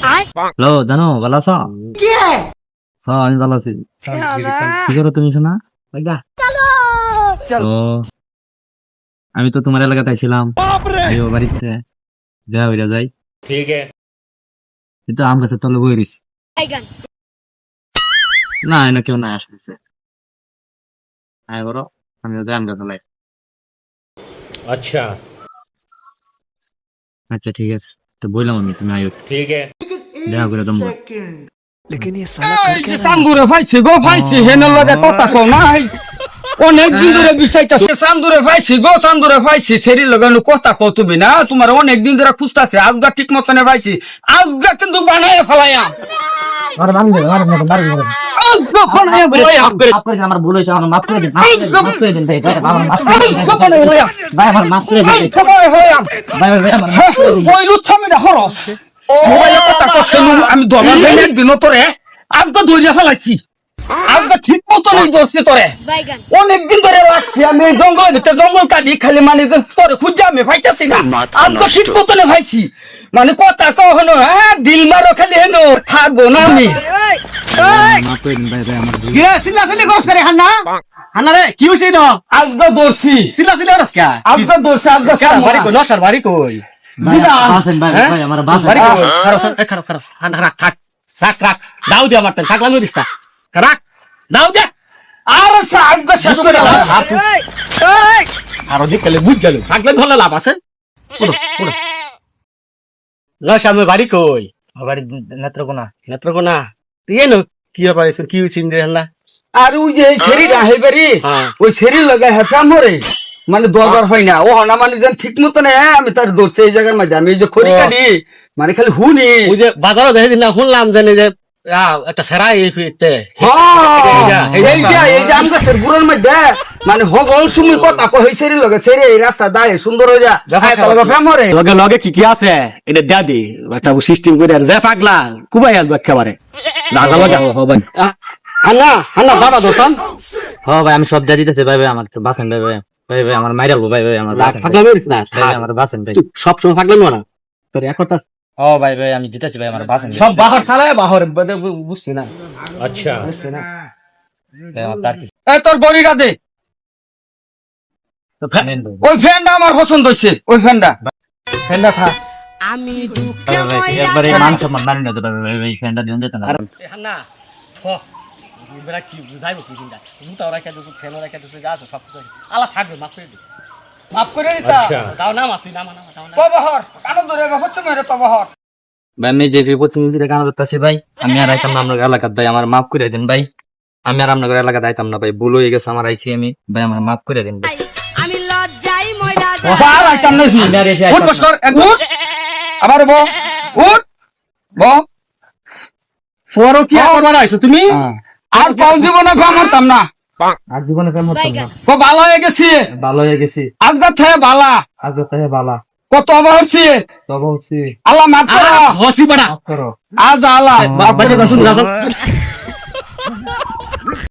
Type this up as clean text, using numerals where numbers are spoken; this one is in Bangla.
হ্যালো জানো ভালো আছো? হ্যাঁ আমি ভালো আছি। কি করো তুমি শোনা? তো আমি তো তোমার এলাকাতে ছিলাম, আইও বাড়িতে দেখা হইয়া যাই। ठीक है। কিন্তু আম গাছের তলে বই রইছি। না এনে কেউ নাই আসতেছে। আয় বড় আমি ওদের আম গাছ লাই। अच्छा আচ্ছা ঠিক আছে, তো বললাম আমি তুমি আইও ठीक है। দেখা করে তোমরা। চান্দুরে পাইছি গো পাইছি হেনের লগে কথা কও নাই অনেক দিন ধরে বিচাইতাছে চান্দুরে পাইছি গো চান্দুরে পাইছি সেরি লগে কথা কও তুমি না তোমার অনেক দিন ধরে খুঁজতাছে আজগা ঠিক মতনে পাইছি আজগা কিন্তু বানায় ফেলাইয়া আজগা বানায় ফেলাইয়া আমার ভুল হয়েছে, আমার মাফ করে দিন, মাফ করে দিন ভাই, আমার মাফ করে দিন ভাই, আমার মাফ করে দিন সবাই হইয়া ভাই, ভাই আমার মাফ করে দিন। ওই লুচ্ছামিটা হরস মোবাইলে কথা কইছিলাম আমি দরবার ভাই একদিন তোরে আজগা ধরিয়া ফেলাইছি আজগা ঠিক মতনই ধরছি তোরে অনেকদিন ধরে রাখছি আমি এই জঙ্গলের ভিতরে জঙ্গল কাটি খালি মানে তোরে খুঁজে আমি পাইতাছি না আজগা ঠিক মতনে পাইছি মানে কথা কও হনো হ্যাঁ দিল মারো খালি হেনো থাকবো না আমি মাফ করে দিন ভাই, ভাই আমার ভুল। গিয়ে সিলা সিলি করছ করে হান্না হান্না রে কি হইছে না আজগা ধরছি সিলা সিলি করছ কা আজগা ধরছি আজগা বাড়ি কই নসার বাড়ি কই ভাই, বাসেন ভাই, ভাই আমার বাসেন। বাড়ি কই খারাপ খারাপ হান্না রাখ থাক রাখ রাখ দাও দে আমার থাকলাম দিস না রাখ দাও দে আর আজগা শেষ করে দাও আর ওদিক গেলে বুঝ যাবে থাকলে ভালো লাভ আছে পুরো পুরো নসার বাড়ি কই বাড়ি নেত্রকোনা। নেত্রকোনা তুই এনো কি ব্যাপার কি হইছে রে হান্না আর ওই যে সেরিটা হেবারি হ্যাঁ। ওই সেরি লগা হেফা মরে মানে দরবার হয় না ও হনা মানে যেন ঠিক মতন আমি তার ধরছে এই জায়গার মধ্যে আমি এই যে খড়ি কাটি মানে খালি হুনি ওই যে বাজারও দেখে দিন না শুনলাম জানি যে একটা সেরা এই ফিরতে এই যে আম গাছের গুড়ের মধ্যে মানে হগল সুমি কথা কই সেরি লগে সেরি এই রাস্তা দায় সুন্দর হয়ে যা লগা মরে লগে লগে কি কি আছে এটা দেয়া দি একটা সিস্টেম করে আর যে পাগলা কুবাই আলবো একেবারে যা যা লগে হান্না হান্না বাবা দোস্তান হ্যাঁ ভাই আমি সব যা দিতেছি ভাই, ভাই আমার বাসেন ভাই, ভাই ভাই, ভাই আমার মাইরালবো ভাই, ভাই আমার বাসেন ভাই, পাগলা মেরিস না ভাই, আমার বাসেন ভাই। তুই সব সময় পাগলা না তোর একটা ও ভাই, ভাই আমি দিতেছি ভাই, আমার বাসেন ভাই। সব বাহার চালায় বাহার বুঝছি না अच्छा বুঝছি না ভাই, আমার তার কিছু এই তোর গড়িটা দে নেন ভাই। ওই ফ্যানটা আমার পছন্দ হয়েছে ওই ফ্যানটা ফেন্ডা খা ভাই, ভাই, একবারে মান সম্মান মানি না তো ভাই, ভাই, ভাই ফ্যানটা দিন দিতে না। হান্না থ এবারে কি বুঝাইবো কি দিনটা জুতা রাখা দিছো ফ্যান রাখা দিছো যা আছে সব কিছু আলা থাকবে মাফ করে দে মাফ করে দিতা अच्छा দাও না মাফ তুই না মানা দাও না তবহর আনন্দ রে হচ্ছে মেরে তবহর ভাই আমি যে পশ্চিম দিকে কানা করতেছি ভাই, আমি আর আইতাম না আপনার এলাকার ভাই, আমার মাফ করে দিন ভাই, আমি আর আপনার এলাকাতে আইতাম না ভাই, ভুল হয়ে গেছে আমার, আইছি আমি ভাই, আমার মাফ করে দিন ভাই। আমি লজ্জাই ময়রা আর আইতাম না আমি আর এসে উঠ বস কর এক উঠ আবার বো উঠ বো ফোরো কি করবার আইছো তুমি আর কোন জীবনে কামড়তাম না আর জীবনে প্রেম হতাম না, কো ভালো হয়ে গেছি ভালো হয়ে গেছি, আজগা থেকে ভালা আজ থেকে বালা, কত অভাব হচ্ছে তবে হচ্ছি আল্লাহ মাফ করো হসি বড়া মাফ করো। আজ আল্লাহ বাবা শুন